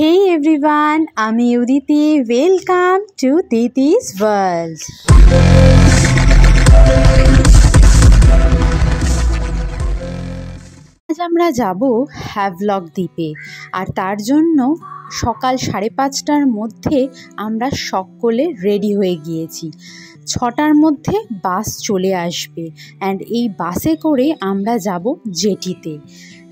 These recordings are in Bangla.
Hey everyone, আমি Uditi. Welcome to Didi's world. আজ আমরা যাব হ্যাভলক দ্বীপে, আর তার জন্য সকাল 5:30টার মধ্যে আমরা সকলে রেডি হয়ে গিয়েছি। 6টার মধ্যে বাস চলে আসবে অ্যান্ড এই বাসে করে আমরা যাব জেটিতে,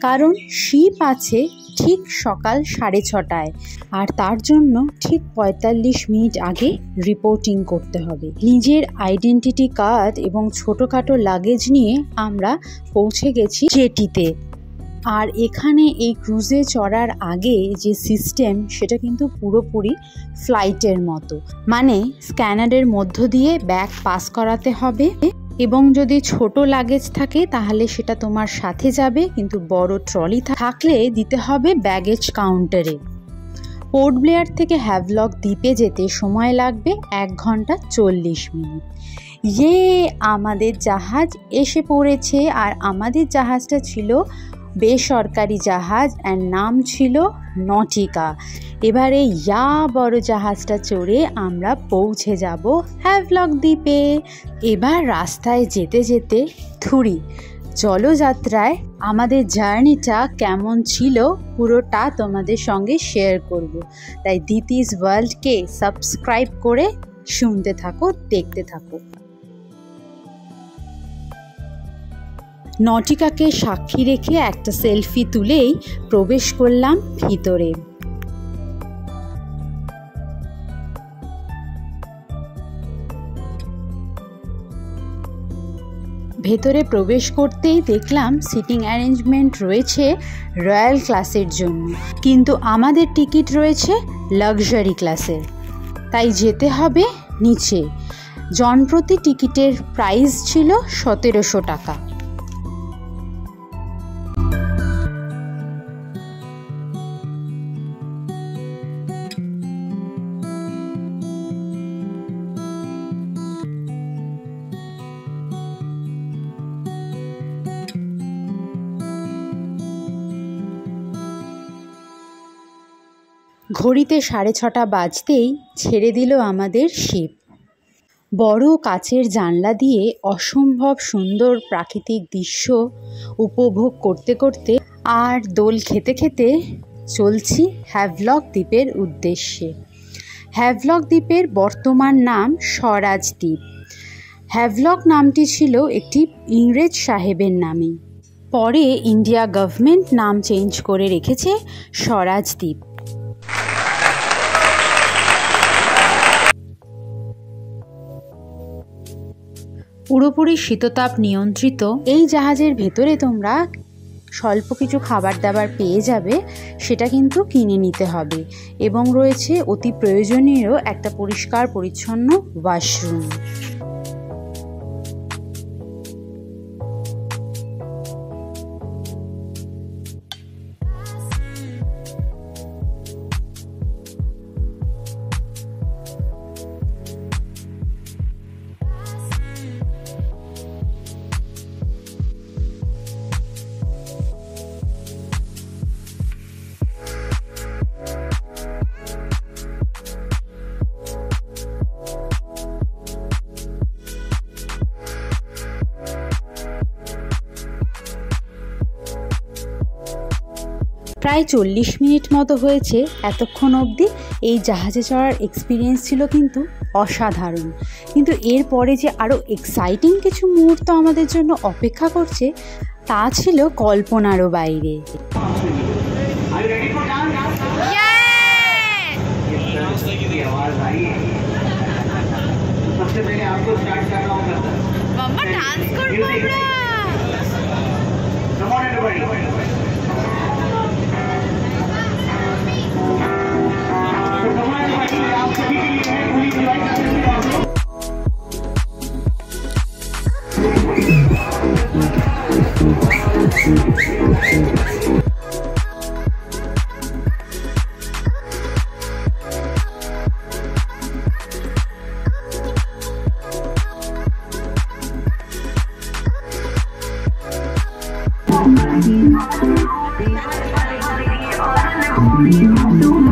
কারণ শিপ আছে ঠিক সকাল 6:30টায়, আর তার জন্য ঠিক 45 মিনিট আগে রিপোর্টিং করতে হবে। নিজের আইডেন্টিটি কার্ড এবং ছোটোখাটো লাগেজ নিয়ে আমরা পৌঁছে গেছি জেটিতে। আর এখানে এই ক্রুজে চড়ার আগে যে সিস্টেম, সেটা কিন্তু পুরোপুরি ফ্লাইটের মতো, মানে স্ক্যানারের মধ্য দিয়ে ব্যাগ পাস করাতে হবে, এবং যদি ছোট লাগেজ থাকে তাহলে সেটা তোমার সাথে যাবে, কিন্তু বড় ট্রলি থাকলে দিতে হবে ব্যাগেজ কাউন্টারে। পোর্ট ব্লেয়ার থেকে হ্যাভলক দ্বীপে যেতে সময় লাগবে 1 ঘন্টা 40 মিনিট। আমাদের জাহাজ এসে পড়েছে, আর আমাদের জাহাজটা ছিল বেসরকারি জাহাজ অ্যান্ড নাম ছিল নটিকা। এবারে বড় জাহাজটা চড়ে আমরা পৌঁছে যাব হ্যাভলক দ্বীপে। এবার রাস্তায় যেতে যেতে জলযাত্রায় আমাদের জার্নিটা কেমন ছিল পুরোটা তোমাদের সঙ্গে শেয়ার করব। তাই দিদিস ওয়ার্ল্ডকে সাবস্ক্রাইব করে শুনতে থাকো, দেখতে থাকো। নটিকাকে সাক্ষী রেখে একটা সেলফি তুলেই প্রবেশ করলাম ভিতরে। ভেতরে প্রবেশ করতেই দেখলাম সিটিং অ্যারেঞ্জমেন্ট রয়েছে রয়্যাল ক্লাসের জন্য, কিন্তু আমাদের টিকিট রয়েছে লাক্সারি ক্লাসের, তাই যেতে হবে নিচে। জনপ্রতি টিকিটের প্রাইস ছিল 1700 টাকা। ঘড়িতে 6:30 বাজতেই ছেড়ে দিল আমাদের শিপ। বড় কাচের জানলা দিয়ে অসম্ভব সুন্দর প্রাকৃতিক দৃশ্য উপভোগ করতে করতে আর দোল খেতে খেতে চলছি হ্যাভলক দ্বীপের উদ্দেশ্যে। হ্যাভলক দ্বীপের বর্তমান নাম স্বরাজ দ্বীপ। হ্যাভলক নামটি ছিল একটি ইংরেজ সাহেবের নামে, পরে ইন্ডিয়া গভর্নমেন্ট নাম চেঞ্জ করে রেখেছে স্বরাজ দ্বীপ। পুরোপুরি শীততাপ নিয়ন্ত্রিত এই জাহাজের ভেতরে তোমরা স্বল্প কিছু খাবার দাবার পেয়ে যাবে, সেটা কিন্তু কিনে নিতে হবে, এবং রয়েছে অতি প্রয়োজনীয় একটা পরিষ্কার পরিচ্ছন্ন ওয়াশরুম। প্রায় 40 মিনিট মতো হয়েছে এতক্ষণ অবধি। এই জাহাজে চড়ার এক্সপিরিয়েন্স ছিল কিন্তু অসাধারণ, কিন্তু এরপরে যে আরও এক্সাইটিং কিছু মুহূর্ত আমাদের জন্য অপেক্ষা করছে তা ছিল কল্পনারও বাইরে। Thank you.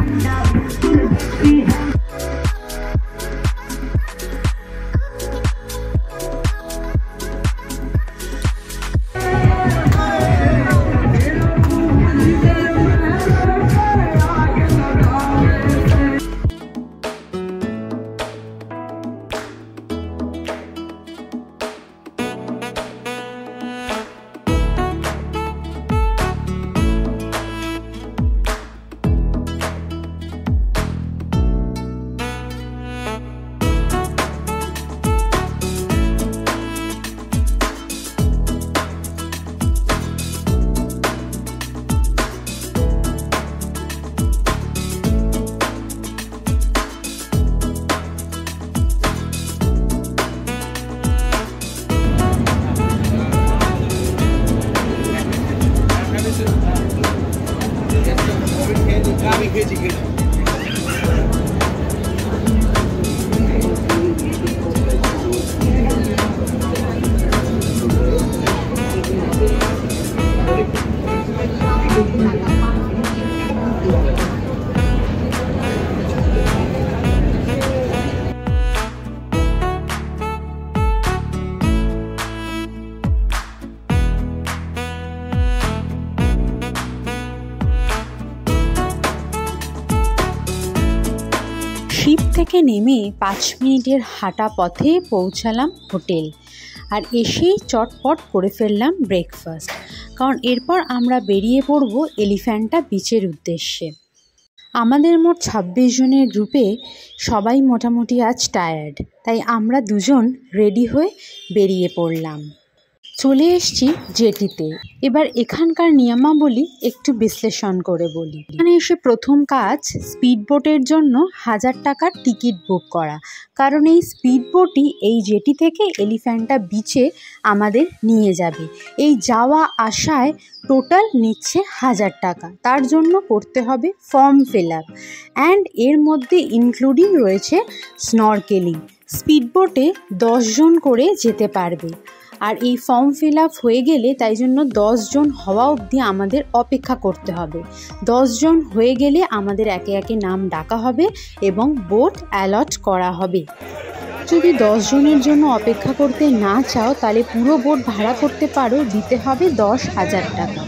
শিপ থেকে নেমে 5 মিনিটের হাঁটা পথে পৌঁছালাম হোটেল। আর এসেই চটপট করে ফেললাম ব্রেকফাস্ট, কারণ এরপর আমরা বেরিয়ে পড়ব এলিফ্যান্টা বিচের উদ্দেশ্যে। আমাদের মোট 26 জনের গ্রুপে সবাই মোটামুটি আজ টায়ার্ড, তাই আমরা দুজন রেডি হয়ে বেরিয়ে পড়লাম। চলে এসেছি জেটিতে। এবার এখানকার নিয়মাবলী একটু বিশ্লেষণ করে বলি। এখানে এসে প্রথম কাজ স্পিড বোটের জন্য 1000 টাকার টিকিট বুক করা, কারণ এই স্পিড বোটই এই জেটি থেকে এলিফ্যান্টা বিচে আমাদের নিয়ে যাবে। এই যাওয়া আসায় টোটাল নিচ্ছে 1000 টাকা। তার জন্য করতে হবে ফর্ম ফিল আপ, অ্যান্ড এর মধ্যে ইনক্লুডিং রয়েছে স্নরকেলিং। স্পিড বোটে 10 জন করে যেতে পারবে। আর এই ফর্ম ফিল আপ হয়ে গেলে তাই জন্য 10 জন হওয়া অবধি আমাদের অপেক্ষা করতে হবে। 10 জন হয়ে গেলে আমাদের একে একে নাম ডাকা হবে এবং বোট অ্যালট করা হবে। যদি 10 জনের জন্য অপেক্ষা করতে না চাও তাহলে পুরো বোট ভাড়া করতে পারো, দিতে হবে 10,000 টাকা।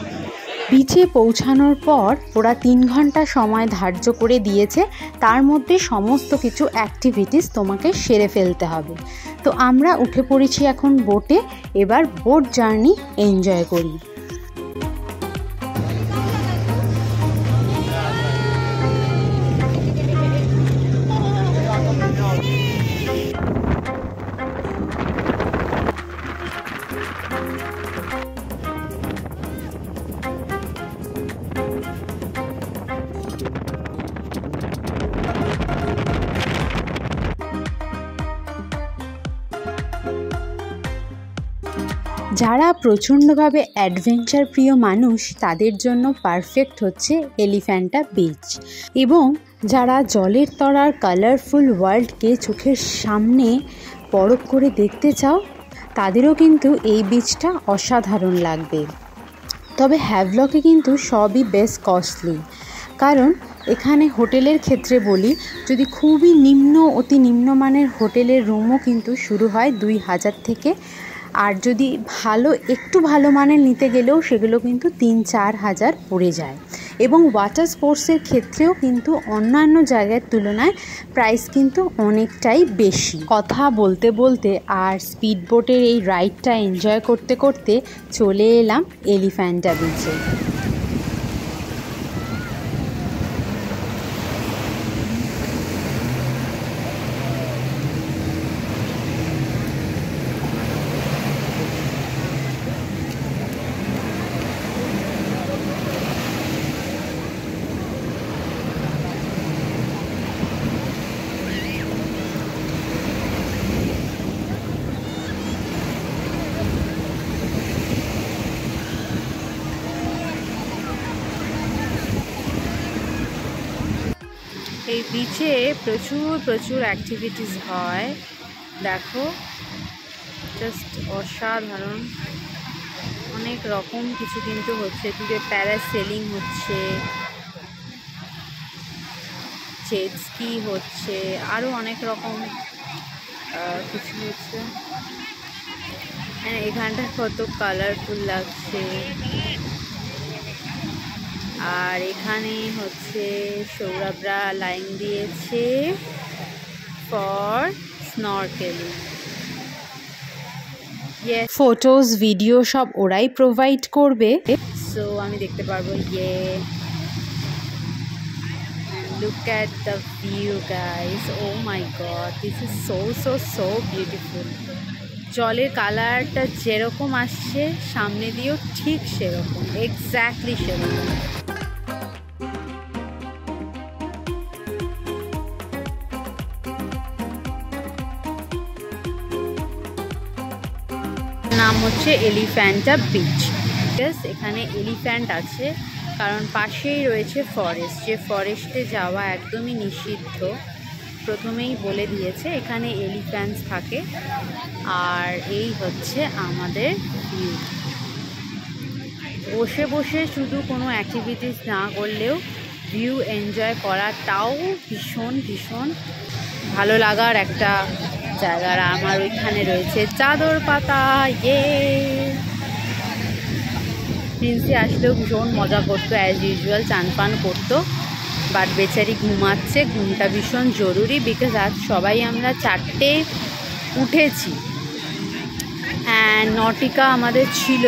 বিচে পৌঁছানোর পর ওরা 3 ঘন্টা সময় ধার্য করে দিয়েছে, তার মধ্যে সমস্ত কিছু অ্যাক্টিভিটিস তোমাকে সেরে ফেলতে হবে। তো আমরা উঠে পড়েছি এখন বোটে, এবার বোট জার্নি এনজয় করি। যারা প্রচণ্ডভাবে অ্যাডভেঞ্চার প্রিয় মানুষ তাদের জন্য পারফেক্ট হচ্ছে এলিফ্যান্টা বিচ, এবং যারা জলের তলার কালারফুল ওয়ার্ল্ডকে চোখের সামনে পরখ করে দেখতে চাও তাদেরও কিন্তু এই বিচটা অসাধারণ লাগবে। তবে হ্যাভলকে কিন্তু সবই বেশ কস্টলি, কারণ এখানে হোটেলের ক্ষেত্রে বলি, যদি খুবই অতি নিম্নমানের হোটেলের রুমও কিন্তু শুরু হয় 2000 থেকে, আর যদি একটু ভালো মানের নিতে গেলেও সেগুলো কিন্তু 3-4 হাজার পড়ে যায়। এবং ওয়াটার স্পোর্টসের ক্ষেত্রেও কিন্তু অন্যান্য জায়গার তুলনায় প্রাইস কিন্তু অনেকটাই বেশি। কথা বলতে বলতে আর স্পিড বোটের এই রাইডটা এনজয় করতে করতে চলে এলাম এলিফ্যান্টা বিচে। এই বিচে প্রচুর অ্যাক্টিভিটিস হয়, দেখো জাস্ট অসাধারণ। অনেক রকম কিছু কিন্তু হচ্ছে, দূরে প্যারাসেলিং হচ্ছে, জেট স্কি হচ্ছে, আরও অনেক রকম কিছু হচ্ছে। এখানটা কত কালারফুল লাগছে। আর এখানে হচ্ছে সৌরভরা লাইন দিয়েছে ফর স্নরকেলিং। ফটোজ ভিডিও সব ওরাই প্রোভাইড করবে, সো আমি দেখতে পারবো। Look at the view guys, oh my god, this is so beautiful. জলের কালারটা যেরকম আসছে সামনে দিয়েও ঠিক সেরকম, এক্স্যাক্টলি সেরকম। নাম হচ্ছে এলিফ্যান্টা বিচ। এখানে এলিফ্যান্ট আছে কারণ পাশেই রয়েছে ফরেস্ট, যে ফরেস্টে যাওয়া একদমই নিষিদ্ধ, প্রথমেই বলে দিয়েছে এখানে এলিফ্যান্টস থাকে। আর এই হচ্ছে আমাদের ভিউ। বসে বসে শুধু কোনো অ্যাক্টিভিটিস না করলেও ভিউ এনজয় করাটাও ভীষণ ভালো লাগার একটা জায়গা। আর আমার ওইখানে রয়েছে চাদর পাতা। প্রিন্সি আসলেও ভীষণ মজা করতো, অ্যাজ ইউজুয়াল চান পান করতো, বাট বেচারি ঘুমাচ্ছে। ঘুমটা ভীষণ জরুরি, বিকজ আজ সবাই আমরা 4টে উঠেছি অ্যান্ড নটিকা আমাদের ছিল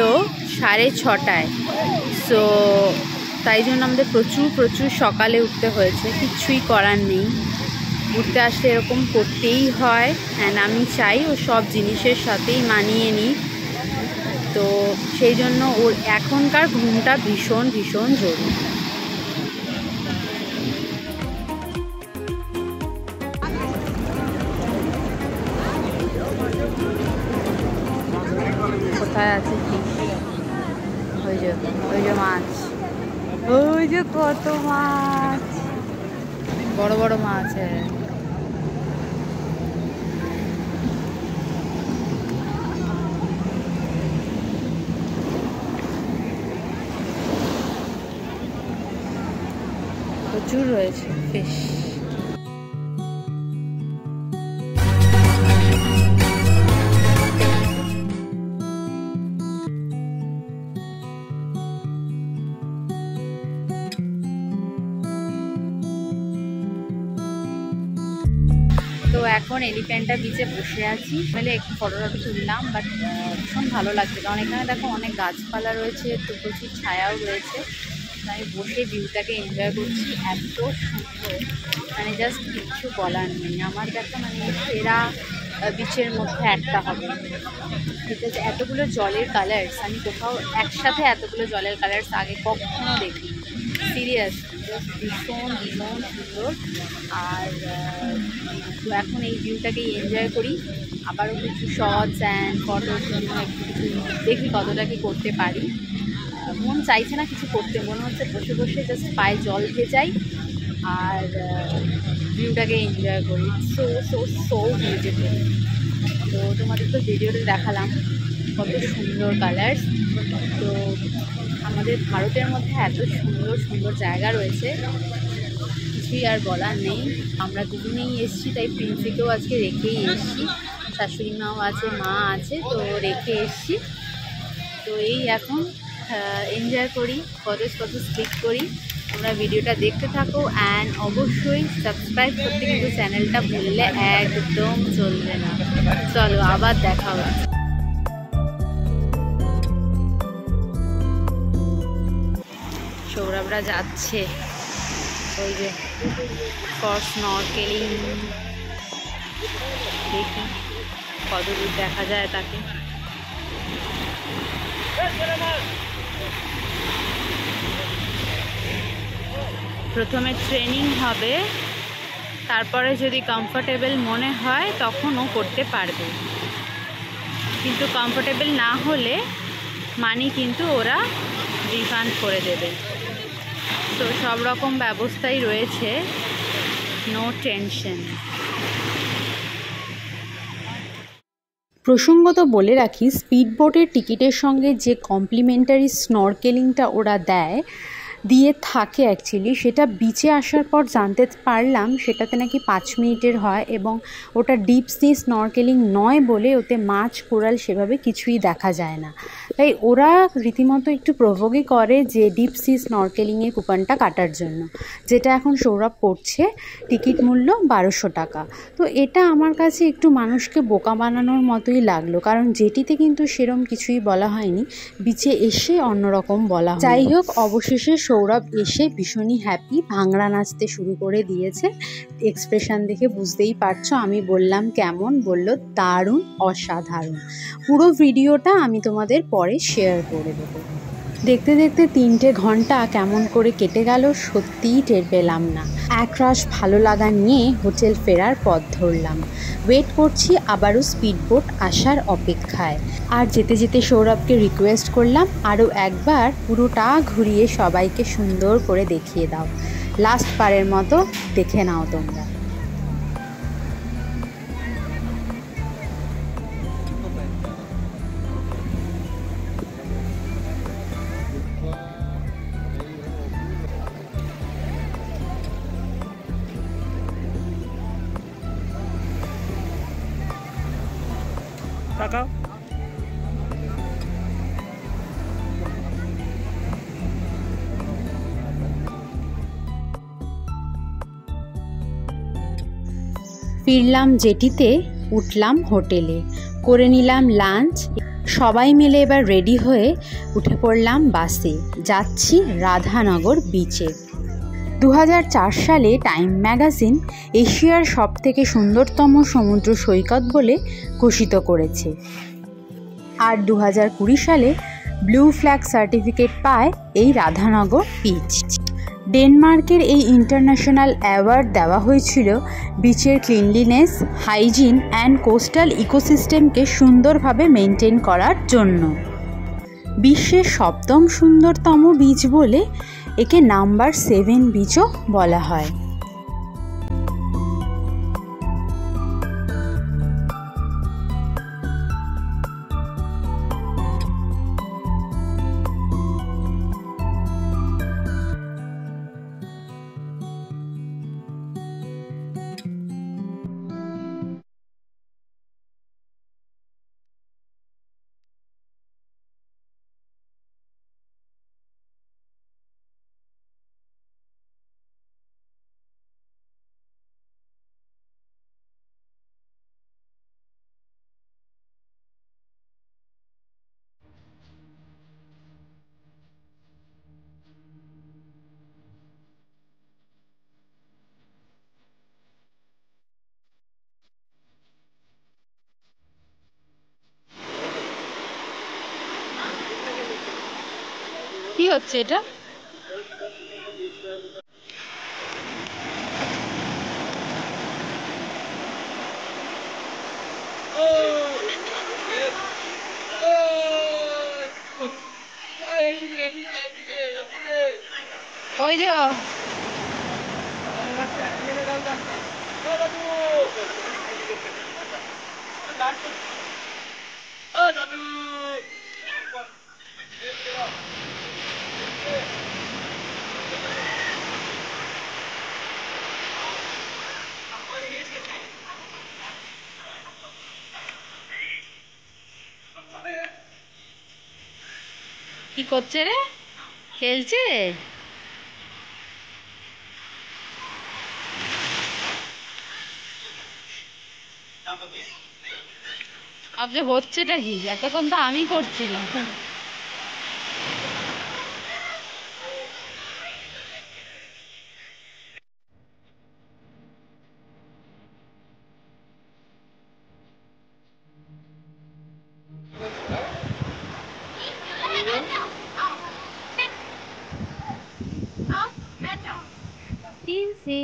6:30টায়। সো তাই জন্য আমাদের প্রচুর সকালে উঠতে হয়েছে, কিচ্ছুই করার নেই। ঘুরতে আসলে এরকম করতেই হয়, অ্যান্ড আমি চাই ও সব জিনিসের সাথেই মানিয়ে নিই। তো সেই জন্য ওর এখনকার ঘুমটা ভীষণ জরুরি। কোথায় আছে ফিশ? ওই যে মাছ, ওই যে কত মাছ, বড় মাছ। প্রচুর রয়েছে ফিশ। তো এখন এলিফ্যান্টা বিচে বসে আছি, মানে একটু ফটো তুললাম, বাট ভীষণ ভালো লাগছে কারণ এখানে দেখো অনেক গাছপালা রয়েছে, তো প্রচুর ছায়াও রয়েছে। আমি বসে ভিউটাকে এনজয় করছি, এত সুন্দর, মানে জাস্ট কিচ্ছু বলার নেই। আমার দেখো মানে সেরা বিচের মধ্যে একটা হবে, বিকজ এতগুলো জলের কালার্স আমি কোথাও একসাথে এতগুলো জলের কালার্স আগে কখনো দেখি, সিরিয়াসলি জাস্ট ভীষণ সুন্দর। আর তো এখন এই ভিউটাকেই এনজয় করি। আবারও কিছু শর্টস অ্যান্ড ফটোর জন্য একটু কিছু দেখি কতটা কি করতে পারি। মন চাইছে না কিছু করতে, মনে হচ্ছে বসে বসে জাস্ট পায়ে জল ভেজাই আর ভিউটাকে এনজয় করি। So beautiful. তো তোমাদের তো ভিডিওতে দেখালাম কত সুন্দর কালার্স। তো আমাদের ভারতের মধ্যে এত সুন্দর জায়গা রয়েছে, কিছুই আর বলার নেই। আমরা দুজনেই এসছি, তাই প্রিন্সিকেও আজকে রেখেই এসছি, শাশুড়ি মাও আছে, মা আছে, তো রেখে এসছি। তো এই এখন এনজয় করি, কত ক্লিক করি। তোমরা ভিডিওটা দেখতে থাকো অ্যান্ড অবশ্যই সাবস্ক্রাইব করতে কিন্তু চ্যানেলটা ভুললে একদম চলবে না। চলো আবার দেখা হচ্ছে। সৌরভরা যাচ্ছে ওই যে ফর স্নরকেলিং, দেখি কত দূর দেখা যায় তাকে। প্রথমে ট্রেনিং হবে, তারপরে যদি কমফোর্টেবল মনে হয় তখন ও করতে পারবে, কিন্তু কমফোর্টেবল না হলে মানি কিন্তু ওরা রিফান্ড করে দেবে। তো সব রকম ব্যবস্থাই রয়েছে, নো টেনশন। প্রসঙ্গত বলে রাখি, স্পিড বোটের টিকিটের সঙ্গে যে কমপ্লিমেন্টারি স্নরকেলিংটা ওরা দেয় দিয়ে থাকে অ্যাকচুয়ালি, সেটা বিচে আসার পর জানতে পারলাম সেটাতে নাকি 5 মিনিটের হয় এবং ওটা ডিপ সি স্নরকেলিং নয় বলে ওতে মাছ কোরাল সেভাবে কিছুই দেখা যায় না। তাই ওরা রীতিমতো একটু প্রভোগই করে যে ডিপ সি স্নরকেলিংয়ের কুপনটা কাটার জন্য, যেটা এখন সৌরভ করছে। টিকিট মূল্য 1200 টাকা। তো এটা আমার কাছে একটু মানুষকে বোকা বানানোর মতোই লাগলো, কারণ যেটিতে কিন্তু সেরম কিছুই বলা হয়নি, বিচে এসে অন্যরকম বলা হয়। যাই হোক, অবশেষে সৌরভ এসে ভীষণই হ্যাপি, ভাংড়া নাচতে শুরু করে দিয়েছে। এক্সপ্রেশন দেখে বুঝতেই পারছো। আমি বললাম কেমন, বলল দারুণ, অসাধারণ। পুরো ভিডিওটা আমি তোমাদের পরে শেয়ার করে দেবো। দেখতে দেখতে 3টে ঘন্টা কেমন করে কেটে গেল সত্যিই টের পেলাম না। একরাশ ভালো লাগা নিয়ে হোটেল ফেরার পথ ধরলাম। ওয়েট করছি আবারও স্পিডবোট আসার অপেক্ষায়। আর যেতে যেতে সৌরভকে রিকোয়েস্ট করলাম আরও একবার পুরোটা ঘুরিয়ে সবাইকে সুন্দর করে দেখিয়ে দাও, লাস্ট বারের মতো দেখে নাও তোমরা। তাকাও। ফিরলাম জেটিতে, উঠলাম হোটেলে, করে নিলাম লাঞ্চ। সবাই মিলে এবার রেডি হয়ে উঠে পড়লাম বাসে, যাচ্ছি রাধানগর বিচে। 2004 সালে টাইম ম্যাগাজিন এশিয়ার সবথেকে সুন্দরতম সমুদ্র সৈকত বলে ঘোষিত করেছে। আর 2020 সালে ব্লু ফ্ল্যাগ সার্টিফিকেট পায় এই রাধানগর বিচ। ডেনমার্কের এই ইন্টারন্যাশনাল অ্যাওয়ার্ড দেওয়া হয়েছিল বিচের ক্লিনলিনেস, হাইজিন অ্যান্ড কোস্টাল ইকোসিস্টেমকে সুন্দরভাবে মেনটেন করার জন্য। বিশ্বের 7ম সুন্দরতম বিচ বলে একে নাম্বার 7 বিচও বলা হয়। কি হচ্ছে এটা? ওই যে কি করছে রে? খেলছে? আপনি হচ্ছেটা কি? এতক্ষণ তো আমি করছিলাম। Easy.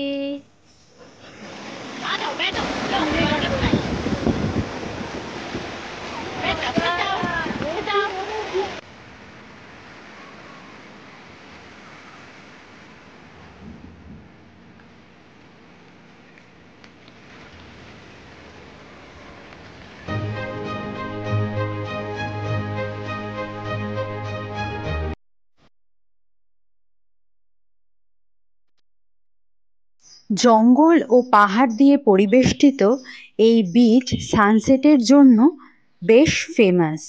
জঙ্গল ও পাহাড় দিয়ে পরিবেষ্টিত এই বিচ সানসেটের জন্য বেশ ফেমাস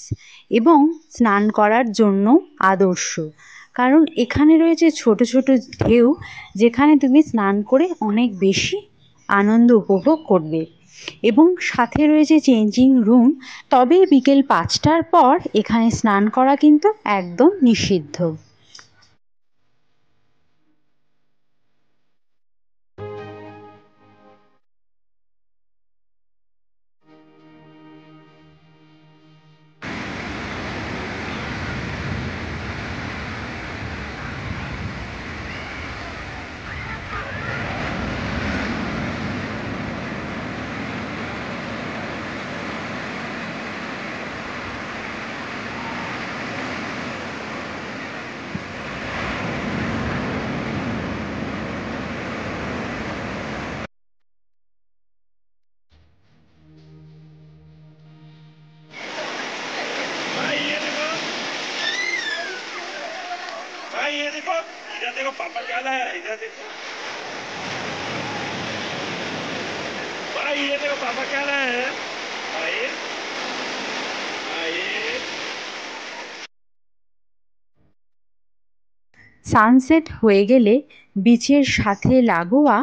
এবং স্নান করার জন্য আদর্শ, কারণ এখানে রয়েছে ছোট ছোট ঢেউ, যেখানে তুমি স্নান করে অনেক বেশি আনন্দ উপভোগ করবে এবং সাথে রয়েছে চেঞ্জিং রুম। তবে বিকেল 5টার পর এখানে স্নান করা কিন্তু একদম নিষিদ্ধ। भाई ये देखो, इधर देखो पापा क्या लाया है, इधर देखो भाई, ये देखो पापा क्या लाया है भाई भाई। সানসেট হয়ে গেলে বিচের সাথে লাগোয়া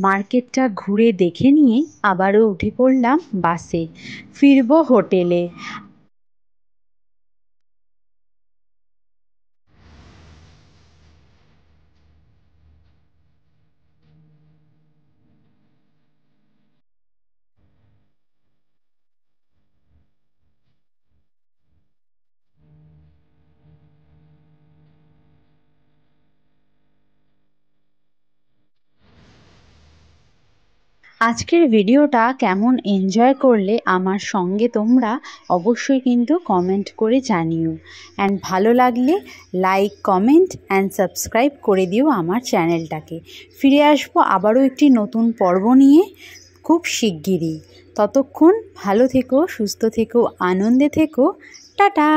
মার্কেটটা ঘুরে দেখে নিয়ে আবারও উঠে পড়লাম বাসে, ফিরবো হোটেলে। আজকের ভিডিওটা কেমন এনজয় করলে আমার সঙ্গে তোমরা অবশ্যই কিন্তু কমেন্ট করে জানিও, অ্যান্ড ভালো লাগলে লাইক কমেন্ট অ্যান্ড সাবস্ক্রাইব করে দিও আমার চ্যানেলটাকে। ফিরে আসবো আবারও একটি নতুন পর্ব নিয়ে খুব শিগগিরই। ততক্ষণ ভালো থেকো, সুস্থ থেকো, আনন্দে থেকো। টাটা।